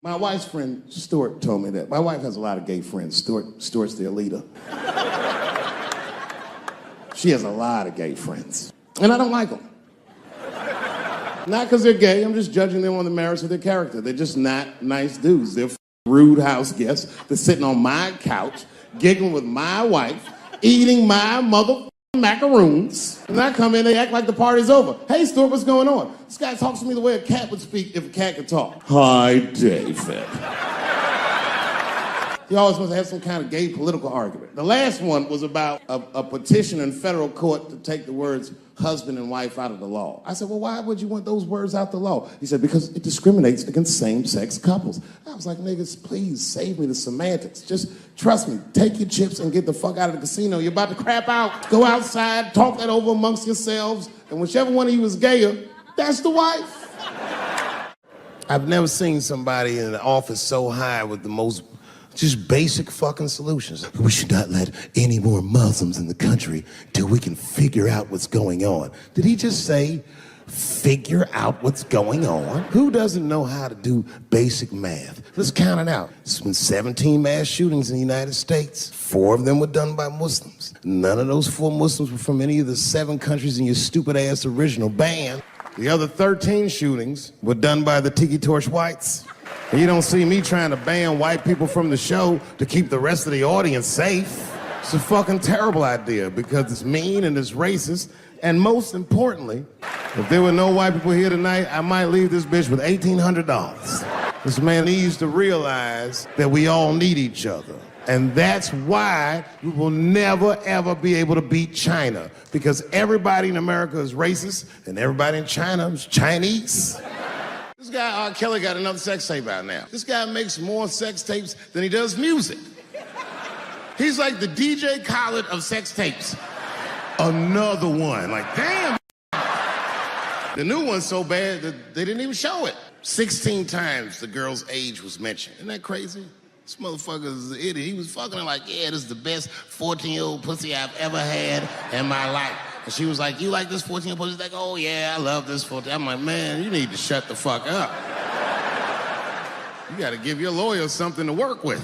My wife's friend, Stuart, told me that. My wife has a lot of gay friends. Stuart's their leader. She has a lot of gay friends. And I don't like them. Not because they're gay, I'm just judging them on the merits of their character. They're just not nice dudes. They're rude house guests. They're sitting on my couch, giggling with my wife, eating my macaroons. And I come in, they act like the party's over. Hey, Stuart, what's going on? This guy talks to me the way a cat would speak if a cat could talk. Hi, David. He always wants to have some kind of gay political argument. The last one was about a petition in federal court to take the words husband and wife out of the law. I said, well, why would you want those words out the law? He said, because it discriminates against same-sex couples. I was like, niggas, please save me the semantics. Just trust me, take your chips and get the fuck out of the casino. You're about to crap out. Go outside, talk that over amongst yourselves, and whichever one of you is gayer, that's the wife. I've never seen somebody in an office so high with the most just basic fucking solutions. We should not let any more Muslims in the country till we can figure out what's going on. Did he just say, figure out what's going on? Who doesn't know how to do basic math? Let's count it out. There's been 17 mass shootings in the United States. 4 of them were done by Muslims. None of those 4 Muslims were from any of the 7 countries in your stupid ass original ban. The other 13 shootings were done by the Tiki Torch whites. And you don't see me trying to ban white people from the show to keep the rest of the audience safe. It's a fucking terrible idea because it's mean and it's racist. And most importantly, if there were no white people here tonight, I might leave this bitch with $1,800. This man needs to realize that we all need each other. And that's why we will never, ever be able to beat China. Because everybody in America is racist and everybody in China is Chinese. This guy, R. Kelly, got another sex tape out now. This guy makes more sex tapes than he does music. He's like the DJ Khaled of sex tapes. Another one. Like, damn. The new one's so bad that they didn't even show it. 16 times the girl's age was mentioned. Isn't that crazy? This motherfucker is an idiot. He was fucking her like, yeah, this is the best 14-year-old pussy I've ever had in my life. And she was like, you like this 14-year-old pussy? He's like, oh, yeah, I love this 14. I'm like, man, you need to shut the fuck up. You got to give your lawyer something to work with.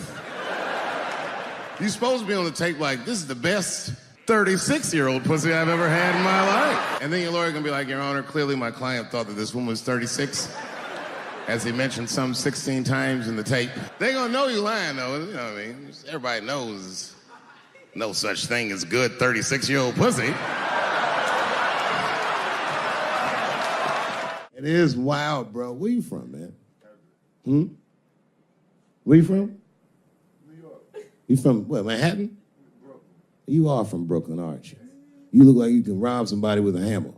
You're supposed to be on the tape like, this is the best 36-year-old pussy I've ever had in my life. And then your lawyer going to be like, Your Honor, clearly my client thought that this woman was 36. As he mentioned some 16 times in the tape. They going to know you lying, though. You know what I mean? Everybody knows no such thing as good 36-year-old pussy. It is wild, bro. Where you from, man? Where you from? New York. You from, what, Manhattan? Brooklyn. You are from Brooklyn, aren't you? You look like you can rob somebody with a hammer.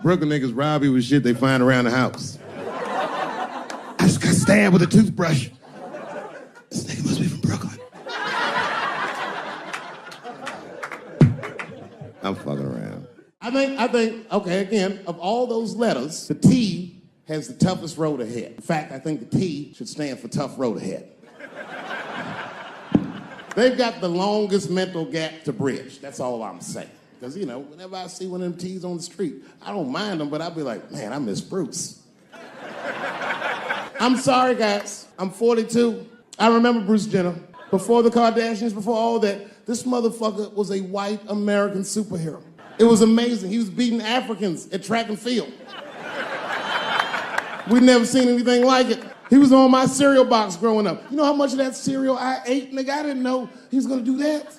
Brooklyn niggas rob you with shit they find around the house. I just got stabbed with a toothbrush. This nigga must be from Brooklyn. I'm fucking around. I think, okay, again, of all those letters, the T has the toughest road ahead. In fact, I think the T should stand for tough road ahead. They've got the longest mental gap to bridge. That's all I'm saying. Because, you know, whenever I see one of them T's on the street, I don't mind them, but I'll be like, man, I miss Bruce. I'm sorry, guys. I'm 42. I remember Bruce Jenner. Before the Kardashians, before all that, this motherfucker was a white American superhero. It was amazing. He was beating Africans at track and field. We'd never seen anything like it. He was on my cereal box growing up. You know how much of that cereal I ate, nigga? I didn't know he was gonna do that.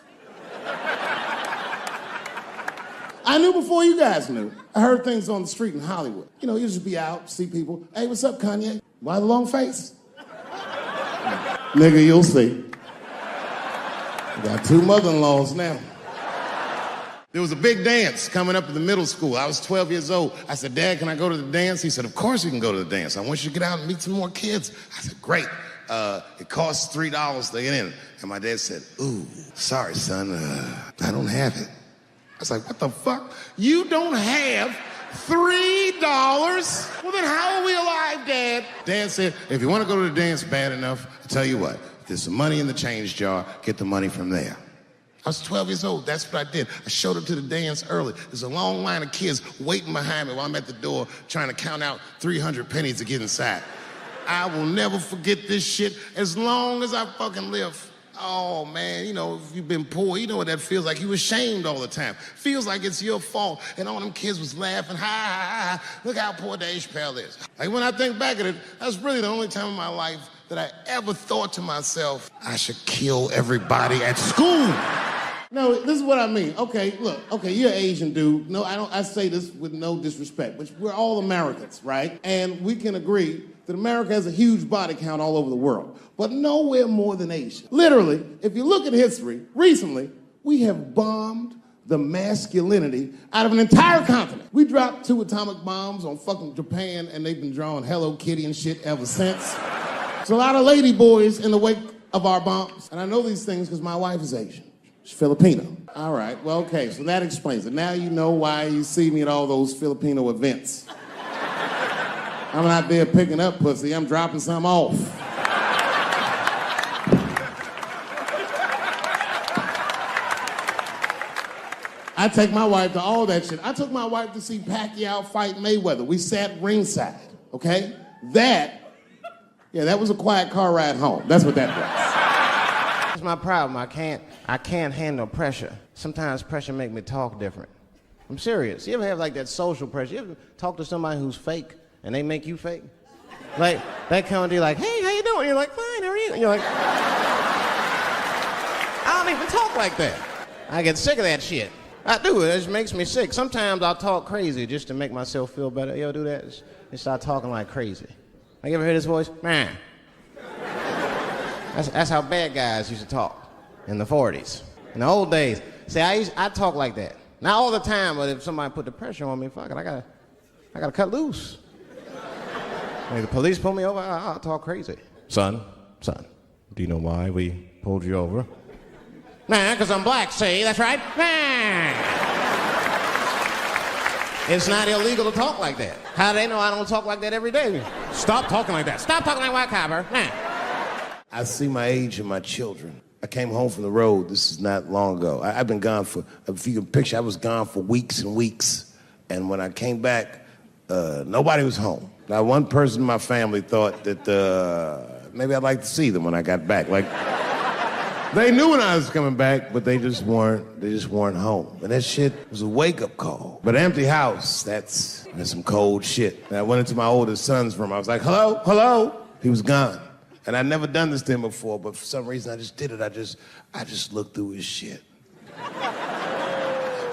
I knew before you guys knew. I heard things on the street in Hollywood. You know, you just be out, see people. Hey, what's up, Kanye? Why the long face? Nigga, you'll see. I got 2 mother-in-laws now. There was a big dance coming up in the middle school. I was 12 years old. I said, Dad, can I go to the dance? He said, of course you can go to the dance. I want you to get out and meet some more kids. I said, great. It costs $3 to get in. And my dad said, ooh, sorry, son, I don't have it. I was like, what the fuck? You don't have $3? Well, then how are we alive, Dad? Dad said, if you want to go to the dance bad enough, I'll tell you what. If there's some money in the change jar, get the money from there. I was 12 years old. That's what I did. I showed up to the dance early. There's a long line of kids waiting behind me while I'm at the door trying to count out 300 pennies to get inside. I will never forget this shit as long as I fucking live. Oh, man, you know, if you've been poor, you know what that feels like. You ashamed all the time. Feels like it's your fault. And all them kids was laughing, ha, ha, ha. Look how poor Dave Chappelle is. Like, when I think back at it, that's really the only time in my life that I ever thought to myself, I should kill everybody at school. No, this is what I mean. Okay, look, okay, you're an Asian dude. No, I say this with no disrespect, but we're all Americans, right? And we can agree that America has a huge body count all over the world, but nowhere more than Asia. Literally, if you look at history, recently, we have bombed the masculinity out of an entire continent. We dropped 2 atomic bombs on fucking Japan, and they've been drawing Hello Kitty and shit ever since. There's a lot of lady boys in the wake of our bombs, and I know these things because my wife is Asian. She's Filipino. All right, well, okay, so that explains it. Now you know why you see me at all those Filipino events. I'm not there picking up pussy, I'm dropping some off. I take my wife to all that shit. I took my wife to see Pacquiao fight Mayweather. We sat ringside, okay? That was a quiet car ride home. That's what that was. That's my problem. I can't handle pressure. Sometimes pressure make me talk different. I'm serious. You ever have like that social pressure? You ever talk to somebody who's fake and they make you fake? Like, they come to you like, hey, how you doing? You're like, fine, how are you? And you're like, I don't even talk like that. I get sick of that shit. I do, it just makes me sick. Sometimes I'll talk crazy just to make myself feel better. You ever do that? Just start talking like crazy. Like, you ever hear this voice? Man. That's how bad guys used to talk in the 40s. In the old days. See, I talk like that. Not all the time, but if somebody put the pressure on me, fuck it, I gotta cut loose. Like the police pull me over, I'll talk crazy. Son, do you know why we pulled you over? Nah, because I'm black, see, that's right. Nah. It's not illegal to talk like that. How do they know I don't talk like that every day? Stop talking like that. Stop talking like white copper. Nah. I see my age in my children. I came home from the road, this is not long ago. I've been gone for, if you can picture, I was gone for weeks and weeks. And when I came back, nobody was home. Now, one person in my family thought that maybe I'd like to see them when I got back. Like, they knew when I was coming back, but they just weren't home. And that shit was a wake-up call. But an empty house, that's some cold shit. And I went into my oldest son's room. I was like, hello, hello? He was gone. And I'd never done this to him before, but for some reason I just did it. I just looked through his shit.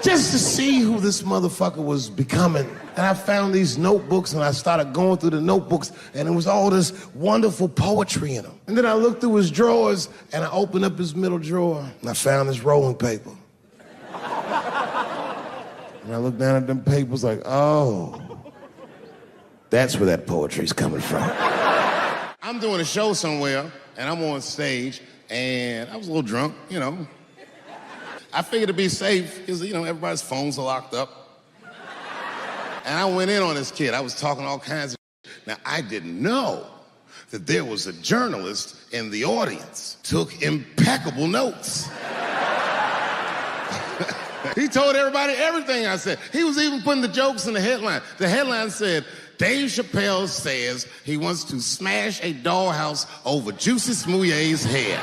Just to see who this motherfucker was becoming. And I found these notebooks and I started going through the notebooks and there was all this wonderful poetry in them. And then I looked through his drawers and I opened up his middle drawer and I found this rolling paper. And I looked down at them papers like, oh, that's where that poetry's coming from. I'm doing a show somewhere and I'm on stage and I was a little drunk, you know. I figured to be safe because, you know, everybody's phones are locked up. And I went in on this kid. I was talking all kinds of shit. Now, I didn't know that there was a journalist in the audience. Took impeccable notes. He told everybody everything I said. He was even putting the jokes in the headline. The headline said, Dave Chappelle says he wants to smash a dollhouse over Juicy Smouillet's head.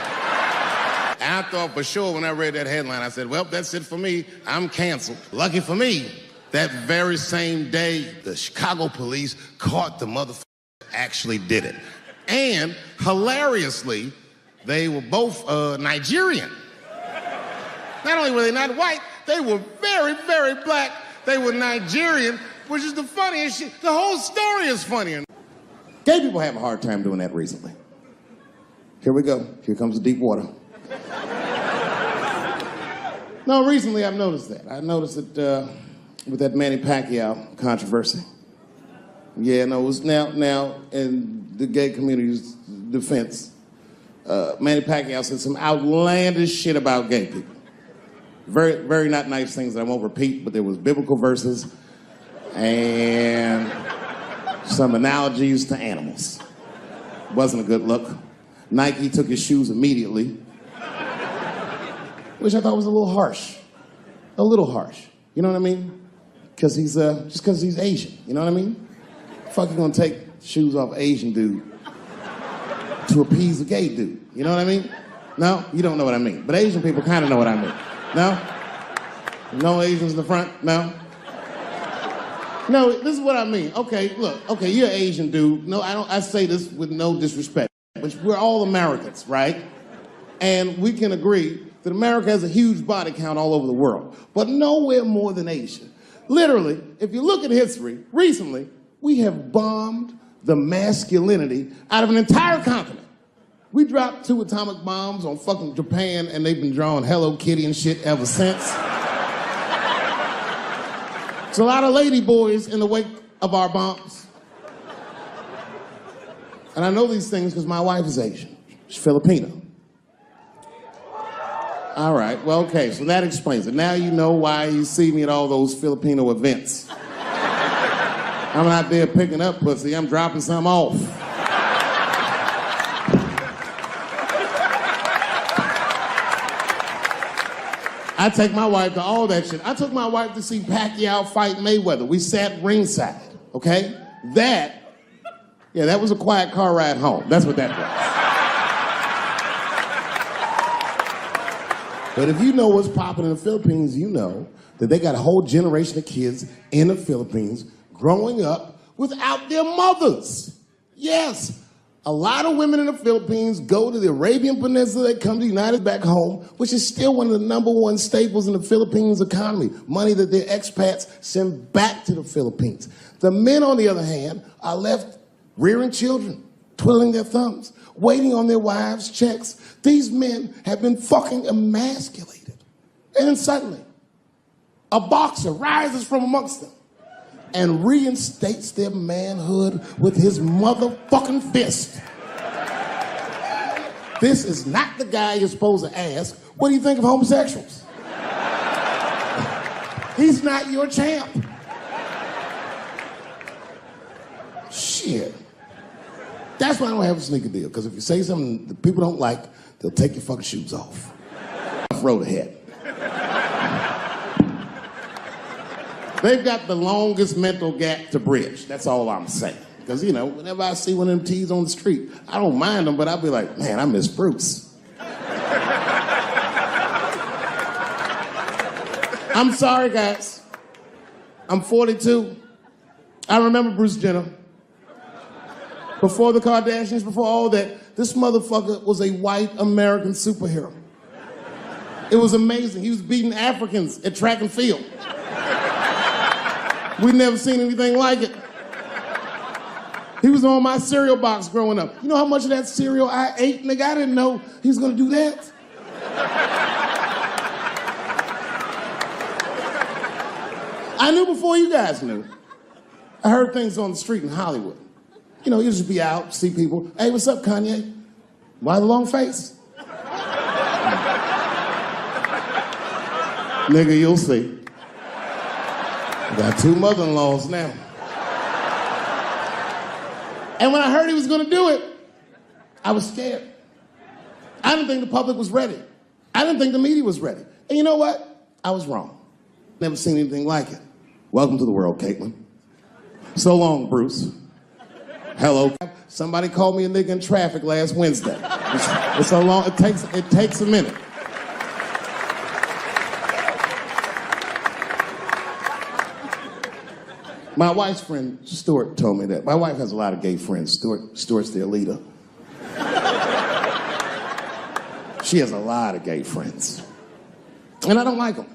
And I thought for sure when I read that headline, I said, well, that's it for me. I'm canceled. Lucky for me, that very same day, the Chicago police caught the motherfucker that actually did it. And hilariously, they were both Nigerian. Not only were they not white, they were very, very black. They were Nigerian, which is the funniest shit. The whole story is funny. Gay people have a hard time doing that recently. Here we go. Here comes the deep water. No, recently I've noticed that. I noticed it with that Manny Pacquiao controversy. Yeah, no, it was now in the gay community's defense, Manny Pacquiao said some outlandish shit about gay people. Very, very not nice things that I won't repeat, but there was biblical verses and some analogies to animals. Wasn't a good look. Nike took his shoes immediately. which I thought was a little harsh. A little harsh. You know what I mean? Because he's, just because he's Asian. You know what I mean? Fuck, you gonna take shoes off Asian dude to appease a gay dude. You know what I mean? No? You don't know what I mean. But Asian people kind of know what I mean. No? No Asians in the front? No? No, this is what I mean. Okay, look. Okay, you're an Asian dude. No, I say this with no disrespect. But we're all Americans, right? And we can agree that America has a huge body count all over the world, but nowhere more than Asia. Literally, if you look at history, recently, we have bombed the masculinity out of an entire continent. We dropped 2 atomic bombs on fucking Japan, and they've been drawing Hello Kitty and shit ever since. There's a lot of lady boys in the wake of our bombs. And I know these things because my wife is Asian. She's Filipino. All right, well, okay, so that explains it. Now you know why you see me at all those Filipino events. I'm not there picking up pussy, I'm dropping some off. I take my wife to all that shit. I took my wife to see Pacquiao fight Mayweather. We sat ringside, okay? That was a quiet car ride home. That's what that was. But if you know what's popping in the Philippines, you know that they got a whole generation of kids in the Philippines growing up without their mothers. Yes, a lot of women in the Philippines go to the Arabian Peninsula, they come to the United back home, which is still one of the #1 staples in the Philippines economy, money that their expats send back to the Philippines. The men, on the other hand, are left rearing children, twiddling their thumbs, waiting on their wives' checks. These men have been fucking emasculated. And then suddenly, a boxer rises from amongst them and reinstates their manhood with his motherfucking fist. This is not the guy you're supposed to ask, what do you think of homosexuals? He's not your champ. Shit. That's why I don't have a sneaker deal, because if you say something that people don't like, they'll take your fucking shoes off. Throw the head. They've got the longest mental gap to bridge. That's all I'm saying. Because, you know, whenever I see one of them T's on the street, I don't mind them, but I'll be like, man, I miss Bruce. I'm sorry, guys. I'm 42. I remember Bruce Jenner. Before the Kardashians, before all that, this motherfucker was a white American superhero. It was amazing. He was beating Africans at track and field. We'd never seen anything like it. He was on my cereal box growing up. You know how much of that cereal I ate, nigga? I didn't know he was gonna do that. I knew before you guys knew. I heard things on the street in Hollywood. You know, you just be out, see people. Hey, what's up, Kanye? Why the long face? Nigga, you'll see. I got 2 mother-in-laws now. And when I heard he was gonna do it, I was scared. I didn't think the public was ready. I didn't think the media was ready. And you know what? I was wrong. Never seen anything like it. Welcome to the world, Caitlin. So long, Bruce. Hello. Somebody called me a nigga in traffic last Wednesday. It's so long, it takes a minute. My wife's friend, Stuart, told me that. My wife has a lot of gay friends. Stuart's their leader. She has a lot of gay friends. And I don't like them.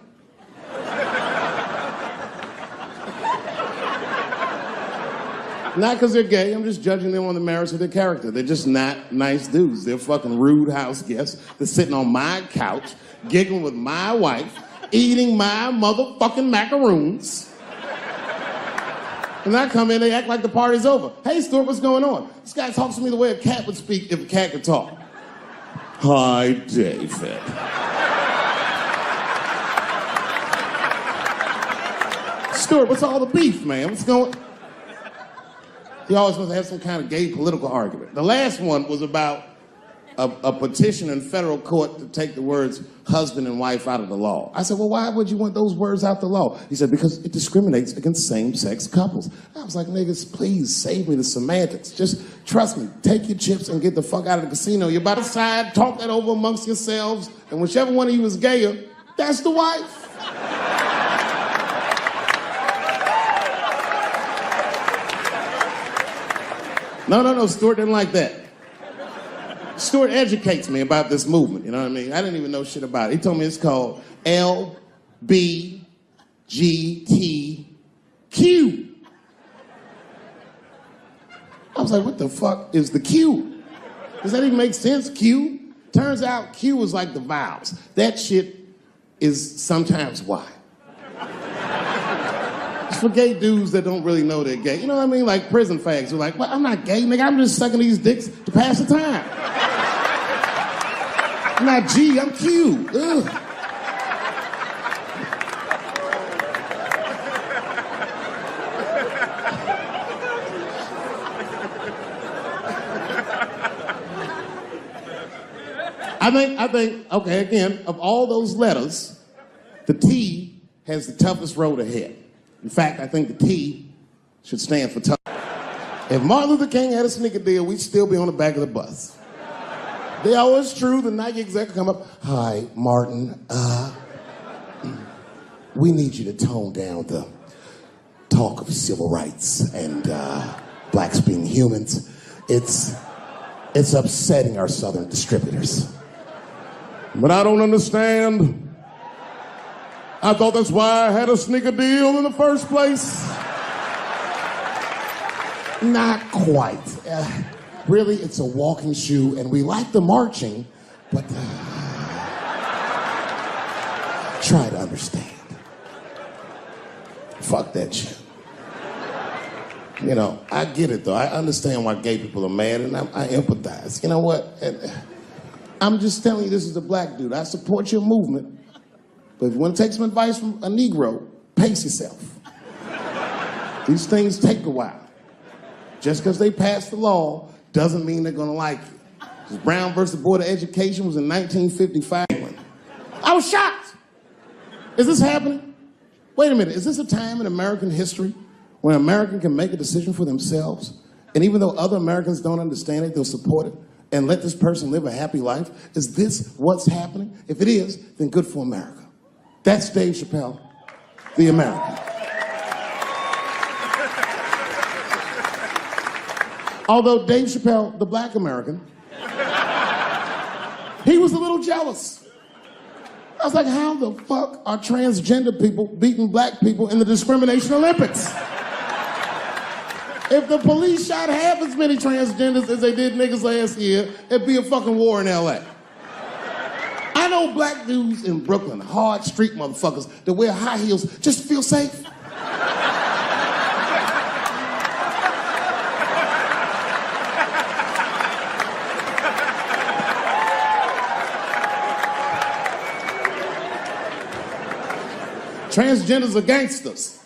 Not because they're gay, I'm just judging them on the merits of their character. They're just not nice dudes. They're fucking rude house guests. They're sitting on my couch, giggling with my wife, eating my motherfucking macaroons. And I come in, they act like the party's over. Hey, Stuart, what's going on? This guy talks to me the way a cat would speak if a cat could talk. Hi, David. Stuart, what's all the beef, man? What's going on? He always wants to have some kind of gay political argument. The last one was about a petition in federal court to take the words husband and wife out of the law. I said, well, why would you want those words out the law? He said, because it discriminates against same-sex couples. I was like, niggas, please save me the semantics. Just trust me, take your chips and get the fuck out of the casino. You're by the side, talk that over amongst yourselves, and whichever one of you is gayer, that's the wife. No, Stuart didn't like that. Stuart educates me about this movement, you know what I mean? I didn't even know shit about it. He told me it's called LBGTQ. I was like, what the fuck is the Q? Does that even make sense, Q? Turns out Q was like the vowels. That shit is sometimes Y. It's for gay dudes that don't really know they're gay. You know what I mean? Like prison fags who are like, well, I'm not gay, nigga. I'm just sucking these dicks to pass the time. I'm not G, I'm Q. Ugh. I think, okay, again, of all those letters, the T has the toughest road ahead. In fact, I think the T should stand for tough. If Martin Luther King had a sneaker deal, we'd still be on the back of the bus. They always true, the Nike exec would come up, hi, Martin, we need you to tone down the talk of civil rights and blacks being humans. It's upsetting our southern distributors. But I don't understand. I thought that's why I had a sneaker deal in the first place. Not quite. Really, it's a walking shoe, and we like the marching, but try to understand. Fuck that shit. You know, I get it, though. I understand why gay people are mad, and I empathize. You know what? I'm just telling you, this is a black dude. I support your movement, but if you want to take some advice from a Negro, pace yourself. These things take a while. Just because they passed the law doesn't mean they're gonna like it. Brown versus Board of Education was in 1955. I was shocked. Is this happening? Wait a minute, is this a time in American history when an American can make a decision for themselves, and even though other Americans don't understand it, they'll support it and let this person live a happy life? Is this what's happening? If it is, then good for America. That's Dave Chappelle, the American. Although Dave Chappelle, the black American, he was a little jealous. I was like, how the fuck are transgender people beating black people in the discrimination Olympics? If the police shot half as many transgenders as they did niggas last year, it'd be a fucking war in LA. I know black dudes in Brooklyn, hard street motherfuckers that wear high heels just to feel safe. Transgenders are gangsters.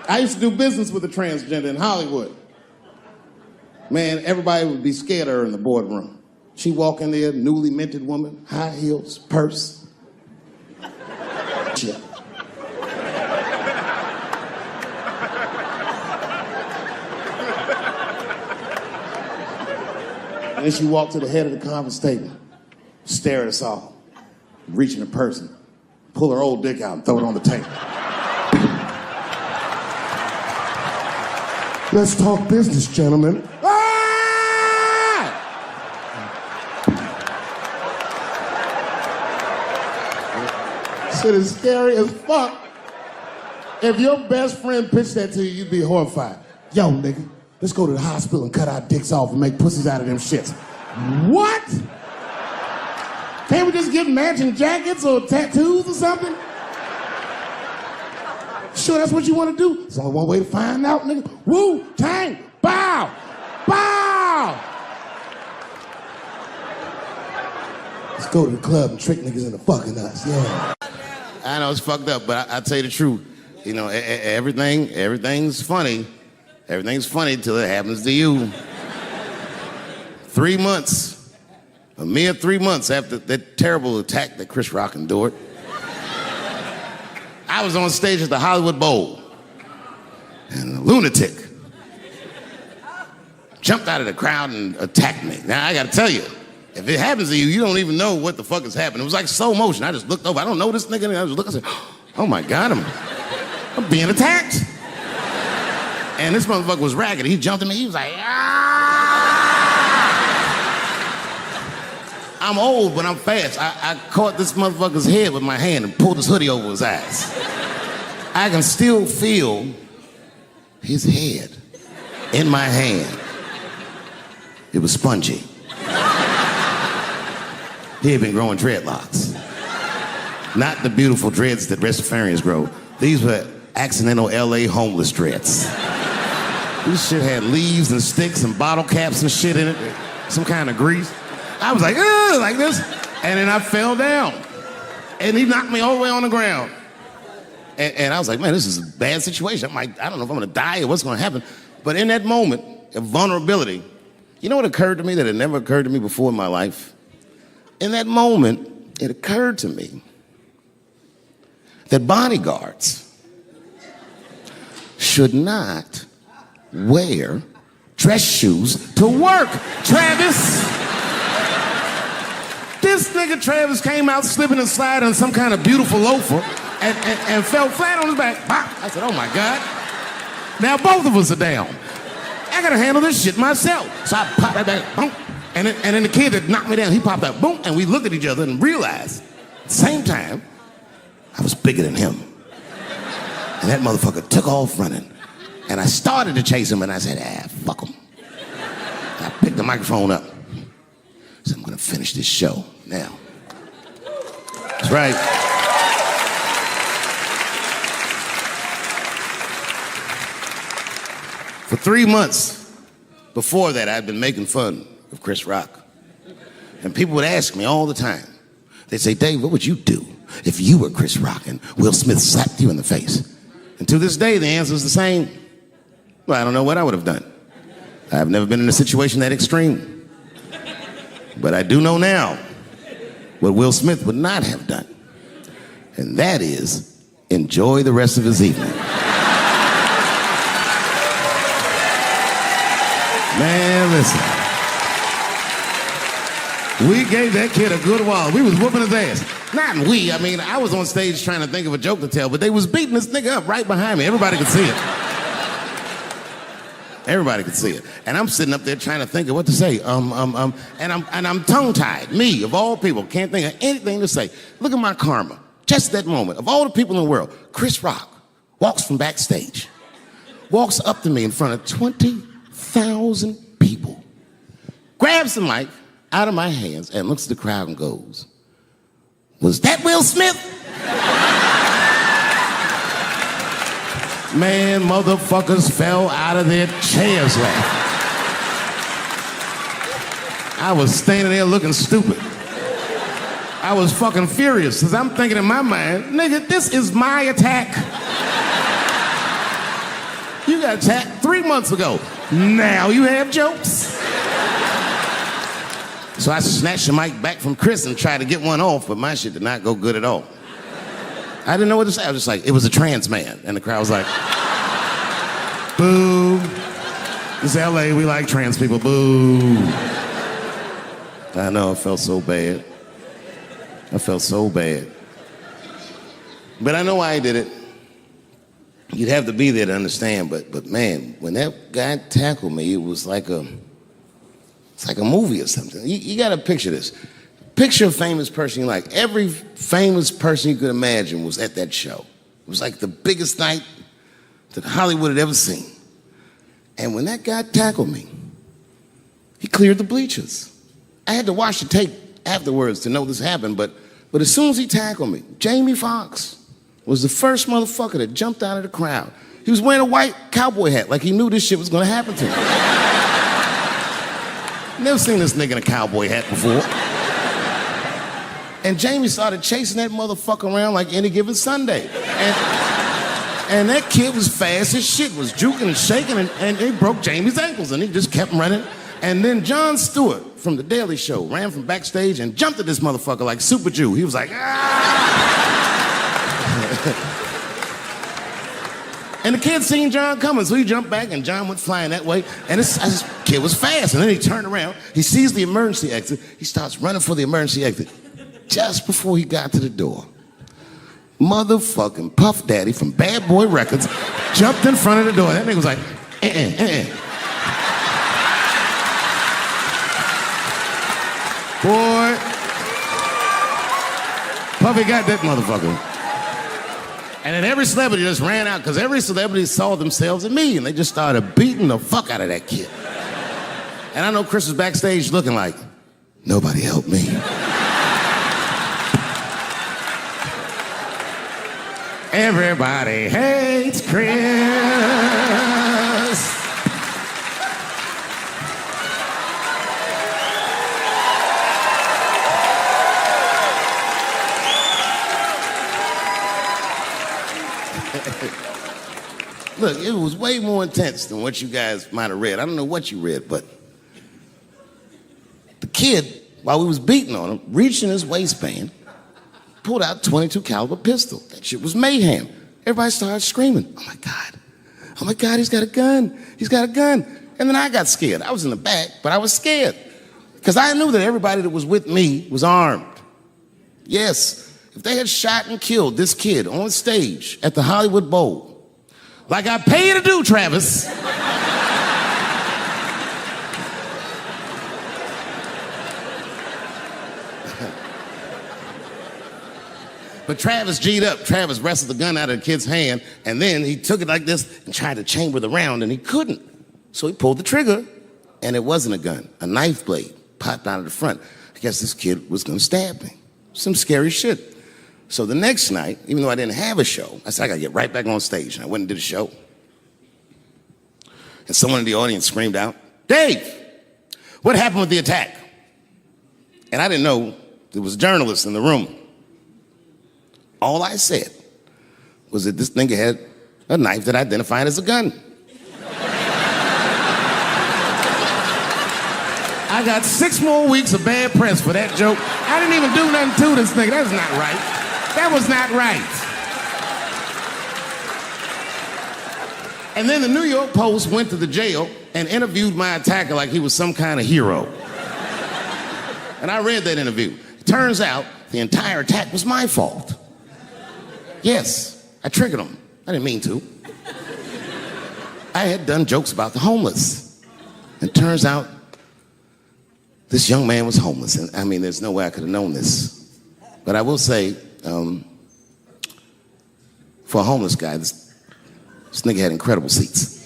I used to do business with a transgender in Hollywood. Man, everybody would be scared of her in the boardroom. She'd walk in there, newly minted woman, high heels, purse. Shit. And then she walked to the head of the conference table, stare at us all, reach in her purse and pull her old dick out and throw it on the table. Let's talk business, gentlemen. Ah! Shit is scary as fuck. If your best friend pitched that to you, you'd be horrified. Yo, nigga, let's go to the hospital and cut our dicks off and make pussies out of them shits. What? Can't we just get matching jackets or tattoos or something? Sure, that's what you want to do? There's only one way to find out, nigga. Wu, Tang, bow, bow. Let's go to the club and trick niggas into fucking us, yeah. I know it's fucked up, but I tell you the truth. You know, everything's funny. Everything's funny till it happens to you. 3 months A mere 3 months after that terrible attack that Chris Rock endured, I was on stage at the Hollywood Bowl, and a lunatic jumped out of the crowd and attacked me. Now, I gotta tell you, if it happens to you, you don't even know what the fuck is happening. It was like slow motion. I just looked over. I don't know this nigga. And I just looked and said, oh my God, I'm being attacked. And this motherfucker was ragged. He jumped at me. He was like, ah! I'm old, but I'm fast. I caught this motherfucker's head with my hand and pulled his hoodie over his eyes. I can still feel his head in my hand. It was spongy. He had been growing dreadlocks. Not the beautiful dreads that Rastafarians grow. These were accidental LA homeless dreads. This shit had leaves and sticks and bottle caps and shit in it. Some kind of grease. I was like, ugh, like this. And then I fell down. And he knocked me all the way on the ground. And I was like, man, this is a bad situation. I'm like, I don't know if I'm gonna die or what's gonna happen. But in that moment of vulnerability, you know what occurred to me that had never occurred to me before in my life? In that moment, it occurred to me that bodyguards should not wear dress shoes to work. Travis! This nigga Travis came out slipping and sliding on some kind of beautiful loafer and fell flat on his back. I said, oh my God. Now both of us are down. I gotta handle this shit myself. So I popped that back, boom. And then the kid that knocked me down, he popped out, boom, and we looked at each other and realized, at the same time, I was bigger than him. And that motherfucker took off running. And I started to chase him, and I said, fuck him. And I picked the microphone up. I said, I'm gonna finish this show now. That's right. For 3 months before that, I'd been making fun of Chris Rock. And people would ask me all the time. They'd say, Dave, what would you do if you were Chris Rock and Will Smith slapped you in the face? And to this day, the answer is the same. Well, I don't know what I would have done. I've never been in a situation that extreme. But I do know now what Will Smith would not have done. And that is enjoy the rest of his evening. Man, listen. We gave that kid a good while. We was whooping his ass. Not we, I mean, I was on stage trying to think of a joke to tell, but they was beating this nigga up right behind me. Everybody could see it. Everybody could see it. And I'm sitting up there trying to think of what to say. And I'm tongue-tied. Me, of all people, can't think of anything to say. Look at my karma. Just that moment. Of all the people in the world, Chris Rock walks from backstage, walks up to me in front of 20,000 people, grabs the mic out of my hands and looks at the crowd and goes, was that Will Smith? Man, motherfuckers fell out of their chairs laughing. I was standing there looking stupid. I was fucking furious because I'm thinking in my mind, nigga, this is my attack. You got attacked 3 months ago. Now you have jokes. So I snatched the mic back from Chris and tried to get one off, but my shit did not go good at all. I didn't know what to say. I was just like, it was a trans man. And the crowd was like, boo. This is LA, we like trans people, boo. I know, I felt so bad. I felt so bad. But I know why he did it. You'd have to be there to understand, but man, when that guy tackled me, it was like it's like a movie or something. You gotta picture this. Picture a famous person you like. Every famous person you could imagine was at that show. It was like the biggest night that Hollywood had ever seen. And when that guy tackled me, he cleared the bleachers. I had to watch the tape afterwards to know this happened, but as soon as he tackled me, Jamie Foxx was the first motherfucker that jumped out of the crowd. He was wearing a white cowboy hat like he knew this shit was gonna happen to him. Never seen this nigga in a cowboy hat before. And Jamie started chasing that motherfucker around like any given Sunday. And that kid was fast as shit, was juking and shaking, and he broke Jamie's ankles, and he just kept running. And then Jon Stewart from The Daily Show ran from backstage and jumped at this motherfucker like Super Jew. He was like, ah! And the kid seen John coming, so he jumped back, and John went flying that way. And this kid was fast, and then he turned around. He sees the emergency exit. He starts running for the emergency exit. Just before he got to the door, motherfucking Puff Daddy from Bad Boy Records jumped in front of the door. That nigga was like, Boy, Puffy got that motherfucker. And then every celebrity just ran out because every celebrity saw themselves in me, and they just started beating the fuck out of that kid. And I know Chris was backstage looking like, nobody helped me. Everybody hates Chris. Look, it was way more intense than what you guys might have read. I don't know what you read, but the kid, while we was beating on him, reached in his waistband, pulled out a .22 caliber pistol. That shit was mayhem. Everybody started screaming, oh my God, he's got a gun, he's got a gun. And then I got scared. I was in the back, but I was scared because I knew that everybody that was with me was armed. Yes, if they had shot and killed this kid on stage at the Hollywood Bowl, like I pay you to do, Travis. But Travis G'd up. Travis wrestled the gun out of the kid's hand, and then he took it like this and tried to chamber the round, and he couldn't. So he pulled the trigger, and it wasn't a gun. A knife blade popped out of the front. I guess this kid was gonna stab me. Some scary shit. So the next night, even though I didn't have a show, I said, I gotta get right back on stage. And I went and did a show. And someone in the audience screamed out, Dave, what happened with the attack? And I didn't know there was a journalist in the room. All I said was that this nigga had a knife that identified as a gun. I got 6 more weeks of bad press for that joke. I didn't even do nothing to this nigga. That's not right. That was not right. And then the New York Post went to the jail and interviewed my attacker like he was some kind of hero. And I read that interview. It turns out the entire attack was my fault. Yes, I triggered him. I didn't mean to. I had done jokes about the homeless. It turns out this young man was homeless. And I mean, there's no way I could have known this. But I will say, for a homeless guy, this nigga had incredible seats.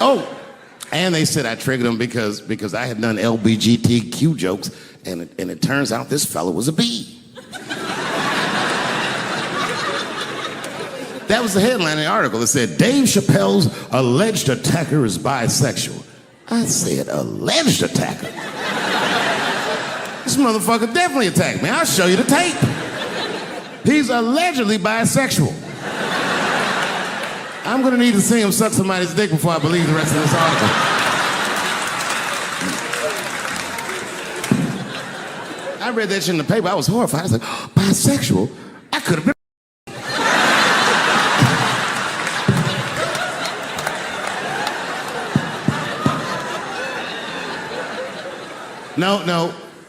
Oh, and they said I triggered him because I had done LBGTQ jokes, and it turns out this fella was a bee. That was the headline in the article. It said, Dave Chappelle's alleged attacker is bisexual. I said, alleged attacker? This motherfucker definitely attacked me. I'll show you the tape. He's allegedly bisexual. I'm gonna need to see him suck somebody's dick before I believe the rest of this article. I read that shit in the paper. I was horrified. I was like, oh, bisexual? I could have been.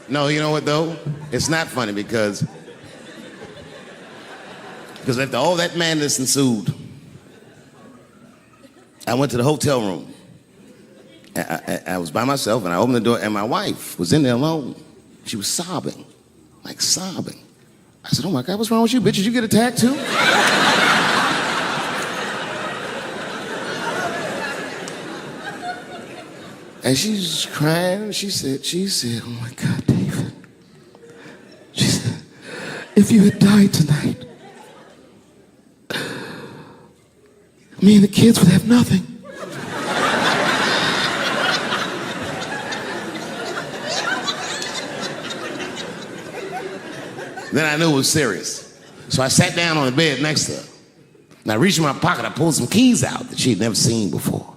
No, you know what though? It's not funny because after all that madness ensued, I went to the hotel room. I was by myself and I opened the door and my wife was in there alone. She was sobbing, like sobbing. I said, oh my God, what's wrong with you, bitch? Did you get attacked too? And she's crying. She said, oh my God, David. She said, if you had died tonight, me and the kids would have nothing. Then I knew it was serious. So I sat down on the bed next to her. And I reached in my pocket, I pulled some keys out that she had never seen before.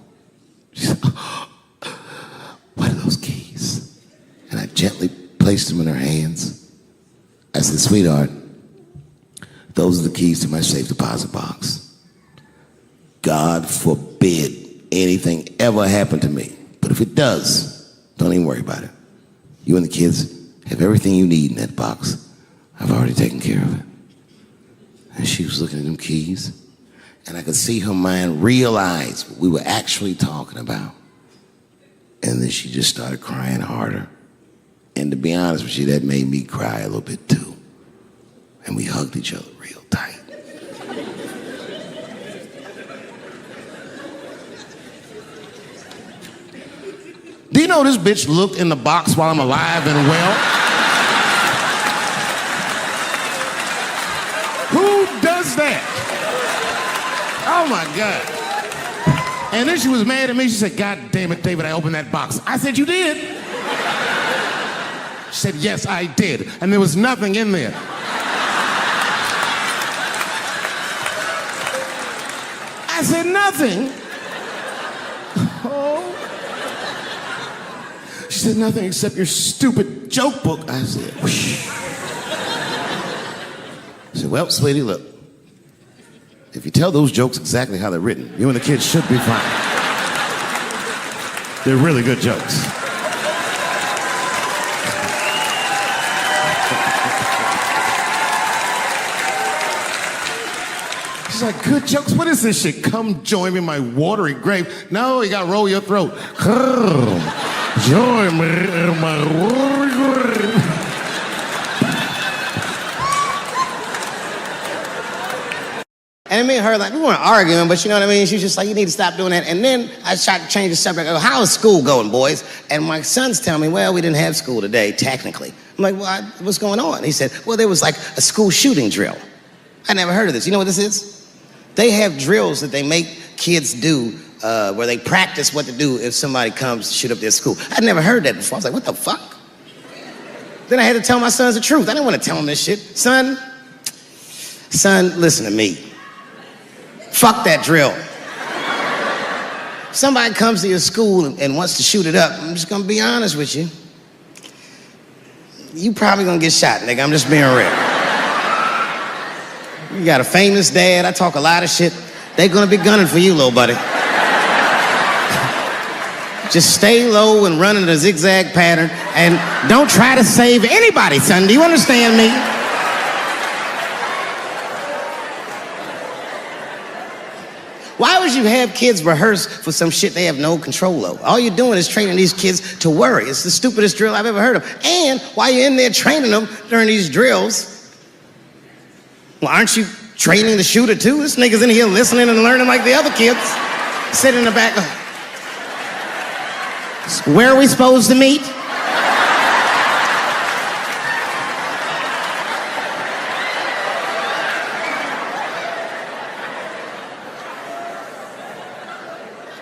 She said, what are those keys? And I gently placed them in her hands. I said, sweetheart, those are the keys to my safe deposit box. God forbid anything ever happen to me. But if it does, don't even worry about it. You and the kids have everything you need in that box. I've already taken care of it. And she was looking at them keys, and I could see her mind realize what we were actually talking about. And then she just started crying harder. And to be honest with you, that made me cry a little bit too. And we hugged each other real tight. Do you know this bitch looked in the box while I'm alive and well? Who does that? Oh my God. And then she was mad at me. She said, God damn it, David, I opened that box. I said, you did? She said, yes, I did. And there was nothing in there. I said, nothing? Oh. She said, nothing except your stupid joke book. I said, whoosh. I said, well, sweetie, look. If you tell those jokes exactly how they're written, you and the kids should be fine. They're really good jokes. She's like, good jokes? What is this shit? Come join me in my watery grave. No, you gotta roll your throat. Join me in my watery grave. And me and her, like, we weren't arguing, but you know what I mean? She was just like, you need to stop doing that. And then I tried to change the subject. I go, how is school going, boys? And my sons tell me, well, we didn't have school today, technically. I'm like, well, what's going on? He said, well, there was like a school shooting drill. I never heard of this. You know what this is? They have drills that they make kids do where they practice what to do if somebody comes to shoot up their school. I'd never heard that before. I was like, what the fuck? Then I had to tell my sons the truth. I didn't want to tell them this shit. Son, listen to me. Fuck that drill. If somebody comes to your school and wants to shoot it up, I'm just gonna be honest with you. You probably gonna get shot, nigga. I'm just being real. You got a famous dad. I talk a lot of shit. They're gonna be gunning for you, little buddy. Just stay low and run in a zigzag pattern and don't try to save anybody, son. Do you understand me? Why would you have kids rehearse for some shit they have no control over? All you're doing is training these kids to worry. It's the stupidest drill I've ever heard of. And while you're in there training them during these drills, well, aren't you training the shooter too? This nigga's in here listening and learning like the other kids. Sitting in the back. Where are we supposed to meet?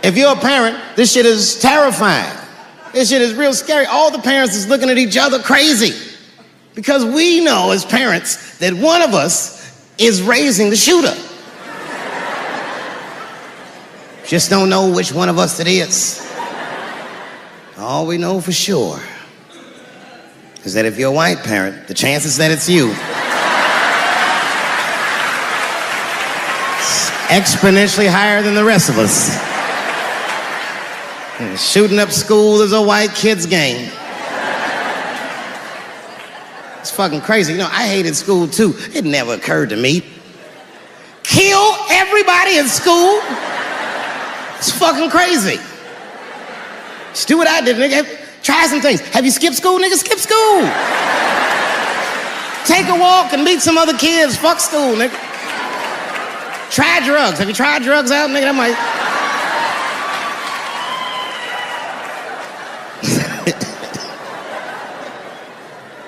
If you're a parent, this shit is terrifying. This shit is real scary. All the parents is looking at each other crazy. Because we know as parents that one of us is raising the shooter. Just don't know which one of us it is. All we know for sure is that if you're a white parent, the chances that it's you is exponentially higher than the rest of us. Shooting up school is a white kid's game. It's fucking crazy. You know, I hated school too. It never occurred to me. Kill everybody in school? It's fucking crazy. Just do what I did, nigga. Try some things. Have you skipped school, nigga? Skip school. Take a walk and meet some other kids. Fuck school, nigga. Try drugs. Have you tried drugs out, nigga? That might...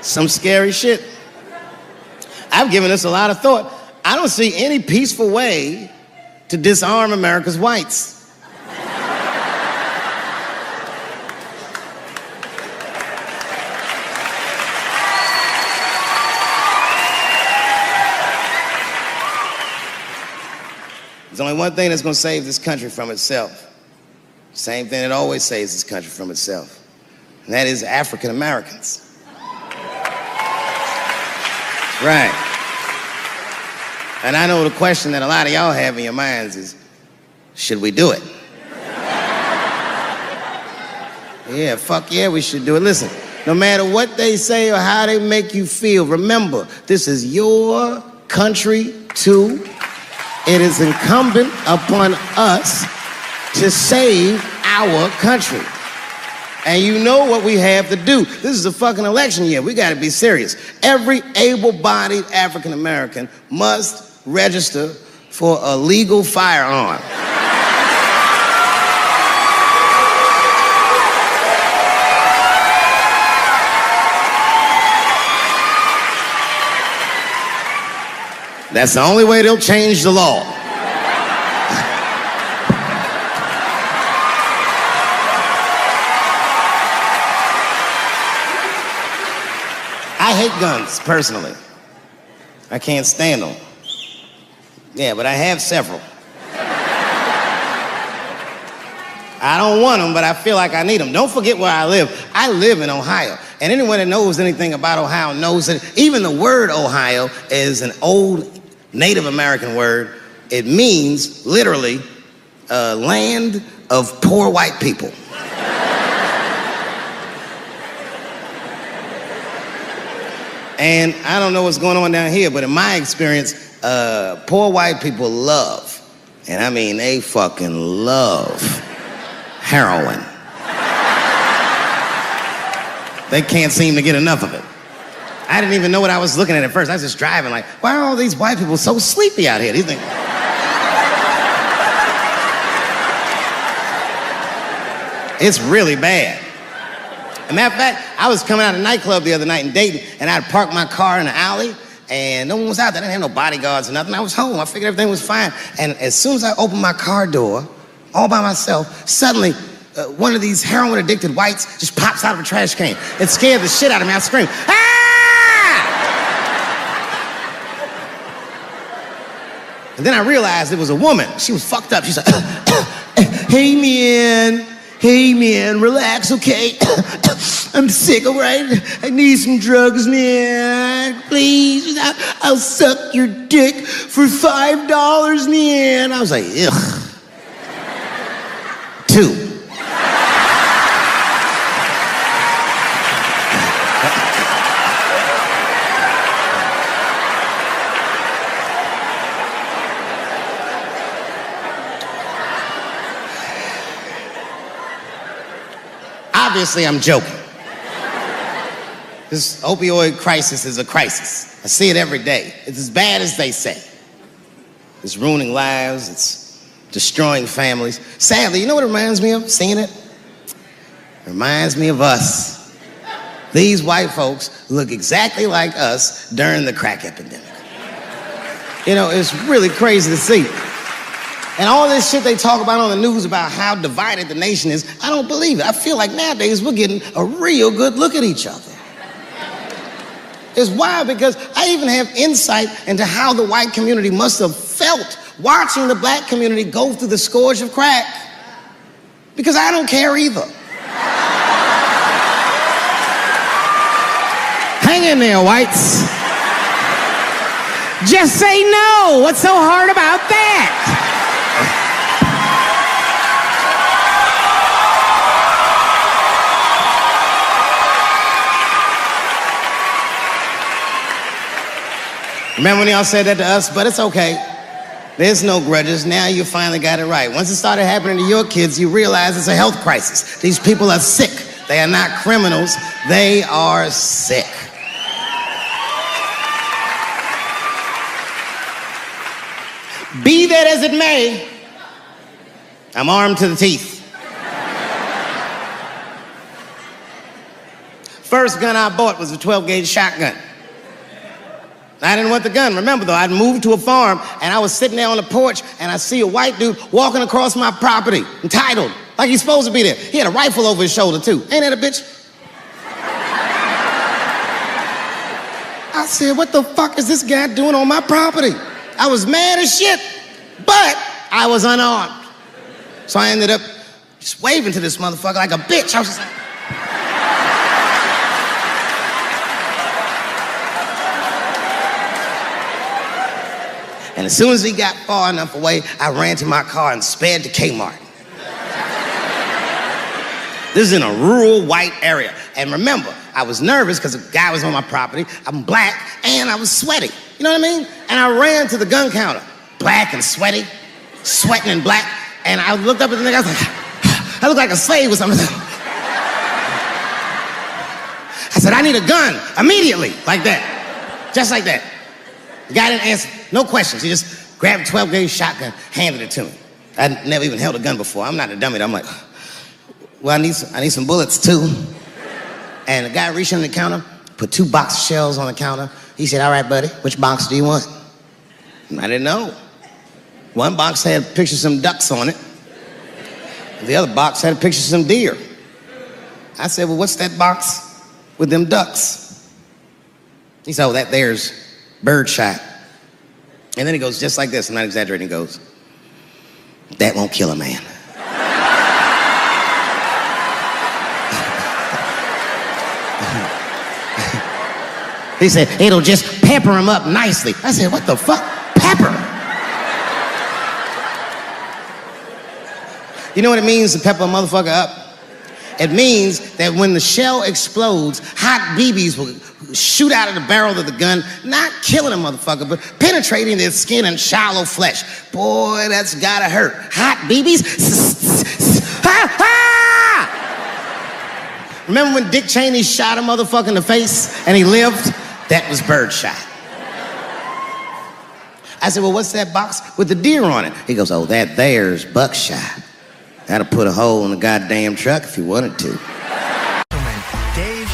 Some scary shit. I've given this a lot of thought. I don't see any peaceful way to disarm America's whites. There's only one thing that's going to save this country from itself. Same thing that always saves this country from itself. And that is African Americans. Right. And I know the question that a lot of y'all have in your minds is, should we do it? Yeah, fuck yeah, we should do it. Listen, no matter what they say or how they make you feel, remember, this is your country too. It is incumbent upon us to save our country. And you know what we have to do. This is a fucking election year. We gotta be serious. Every able-bodied African American must register for a legal firearm. That's the only way they'll change the law. I hate guns, personally. I can't stand them. Yeah, but I have several. I don't want them, but I feel like I need them. Don't forget where I live. I live in Ohio. And anyone that knows anything about Ohio knows that even the word Ohio is an old Native American word. It means, literally, land of poor white people. And I don't know what's going on down here, but in my experience, poor white people love, and I mean they fucking love, heroin. They can't seem to get enough of it. I didn't even know what I was looking at first. I was just driving like, why are all these white people so sleepy out here? Do you think? It's really bad. As a matter of fact, I was coming out of a nightclub the other night in Dayton, and I'd parked my car in the alley, and no one was out there. I didn't have no bodyguards or nothing. I was home. I figured everything was fine. And as soon as I opened my car door, all by myself, suddenly one of these heroin-addicted whites just pops out of a trash can. It scared the shit out of me. I screamed, ah! And then I realized it was a woman. She was fucked up. She's like, hey, man. Hey, man, relax, okay? I'm sick, all right? I need some drugs, man. Please, I'll suck your dick for $5, man. I was like, ugh. 2. Obviously, I'm joking. This opioid crisis is a crisis. I see it every day. It's as bad as they say. It's ruining lives. It's destroying families. Sadly, you know what it reminds me of, seeing it? It reminds me of us. These white folks look exactly like us during the crack epidemic. You know, it's really crazy to see. And all this shit they talk about on the news about how divided the nation is, I don't believe it. I feel like nowadays we're getting a real good look at each other. It's wild because I even have insight into how the white community must have felt watching the black community go through the scourge of crack. Because I don't care either. Hang in there, whites. Just say no. What's so hard about that? Remember when y'all said that to us? But it's okay. There's no grudges. Now you finally got it right. Once it started happening to your kids, you realize it's a health crisis. These people are sick. They are not criminals. They are sick. Be that as it may, I'm armed to the teeth. First gun I bought was a 12-gauge shotgun. I didn't want the gun. Remember, though, I'd moved to a farm, and I was sitting there on the porch, and I see a white dude walking across my property, entitled, like he's supposed to be there. He had a rifle over his shoulder, too. Ain't that a bitch? I said, what the fuck is this guy doing on my property? I was mad as shit, but I was unarmed. So I ended up just waving to this motherfucker like a bitch. I was just like... And as soon as he got far enough away, I ran to my car and sped to Kmart. This is in a rural white area. And remember, I was nervous because the guy was on my property. I'm black and I was sweaty. You know what I mean? And I ran to the gun counter, black and sweaty, sweating and black. And I looked up at the nigga, I was like, I look like a slave or something. I said, I need a gun immediately, like that, just like that. The guy didn't answer, no questions. He just grabbed a 12-gauge shotgun, handed it to me. I'd never even held a gun before. I'm not a dummy. I'm like, well, I need some bullets too. And the guy reached under the counter, put 2 box shells on the counter. He said, all right, buddy, which box do you want? And I didn't know. One box had a picture of some ducks on it. The other box had a picture of some deer. I said, well, what's that box with them ducks? He said, oh, that there's birdshot. And then he goes just like this, I'm not exaggerating, he goes, that won't kill a man. He said, it'll just pepper him up nicely. I said, what the fuck? Pepper? You know what it means to pepper a motherfucker up? It means that when the shell explodes, hot BBs will shoot out of the barrel of the gun, not killing a motherfucker, but penetrating their skin and shallow flesh. Boy, that's gotta hurt. Hot BBs? Ha ha! Remember when Dick Cheney shot a motherfucker in the face and he lived? That was birdshot. I said, well, what's that box with the deer on it? He goes, oh, that there's buckshot. That'll put a hole in the goddamn truck if you wanted to. Dave